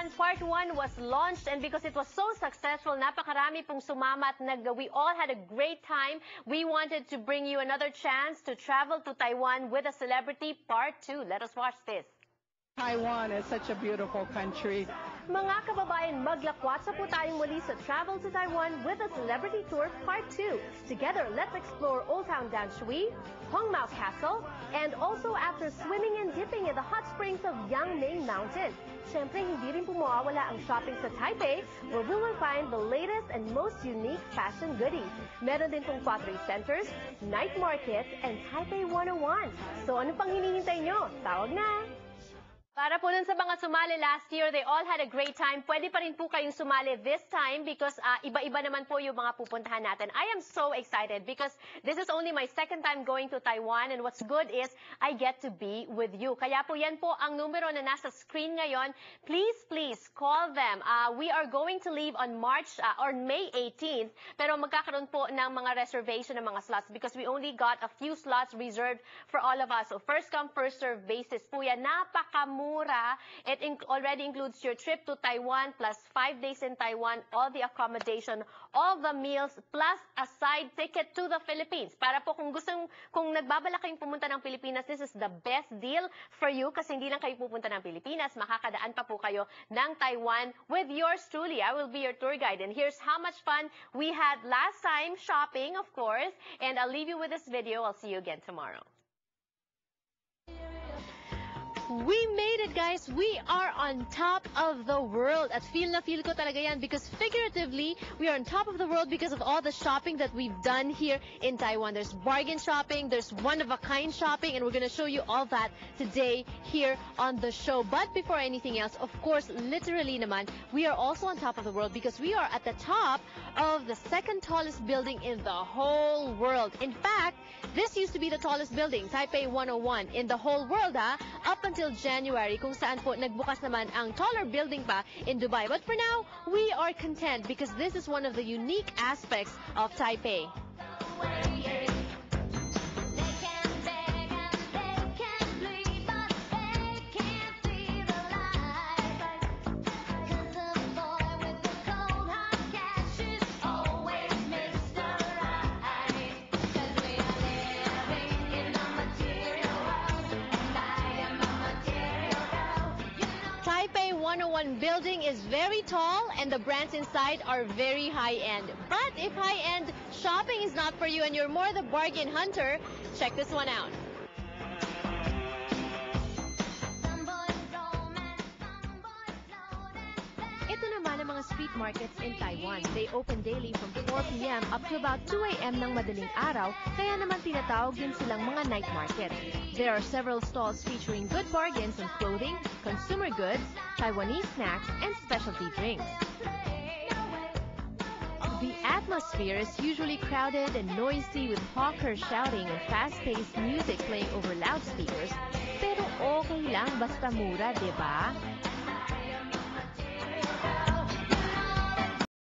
Taiwan Part 1 was launched, and because it was so successful, napakarami pong sumama at we all had a great time. We wanted to bring you another chance to travel to Taiwan with a celebrity Part 2. Let us watch this. Taiwan is such a beautiful country. Mga kababayan, maglakwatsa po tayong muli sa Travel to Taiwan with a Celebrity Tour Part 2. Together, let's explore Old Town Danshui, Hongmao Castle, and also after swimming and dipping in the hot springs of Yangming Mountain. Siyempre, hindi rin po mawawala ang shopping sa Taipei, where we will find the latest and most unique fashion goodies. Meron din pong pottery centers, night markets, and Taipei 101. So ano pang hinihintay nyo? Tawag na! Para po dun sa mga sumali last year, they all had a great time. Pwede pa rin po kayong sumali this time because iba-iba naman po yung mga pupuntahan natin. I am so excited because this is only my second time going to Taiwan, and what's good is I get to be with you. Kaya po yan po ang numero na nasa screen ngayon. Please call them. We are going to leave on May 18th, pero magkakaroon po ng mga reservation ng mga slots because we only got a few slots reserved for all of us. So first come, first serve basis po yan. Napakamura. It already includes your trip to Taiwan plus 5 days in Taiwan, all the accommodation, all the meals, plus a side ticket to the Philippines. Para po kung nagbabalak kayong pumunta ng Pilipinas, this is the best deal for you kasi hindi lang kayo pupunta ng Pilipinas, makakadaan pa po kayo ng Taiwan with yours truly. I will be your tour guide, and here's how much fun we had last time shopping, of course, and I'll leave you with this video. I'll see you again tomorrow. We made it, guys. We are on top of the world. At feel na feel ko talaga yan because figuratively, we are on top of the world because of all the shopping that we've done here in Taiwan. There's bargain shopping, there's one-of-a-kind shopping, and we're going to show you all that today here on the show. But before anything else, of course, literally naman, we are also on top of the world because we are at the top of the second tallest building in the whole world. In fact, this used to be the tallest building, Taipei 101, in the whole world, up until January, kung saan po nagbukas naman ang taller building pa in Dubai. But for now, we are content because this is one of the unique aspects of Taipei. Taipei 101 building is very tall and the brands inside are very high-end. But if high-end shopping is not for you and you're more the bargain hunter, check this one out. Ito naman ang mga street markets in Taiwan. They open daily from 4 p.m. up to about 2 a.m. ng madaling araw, kaya naman tinatawag din silang mga night market. There are several stalls featuring good bargains on clothing, consumer goods, Taiwanese snacks, and specialty drinks. The atmosphere is usually crowded and noisy with hawkers shouting and fast-paced music playing over loudspeakers. Pero okay lang basta mura, diba?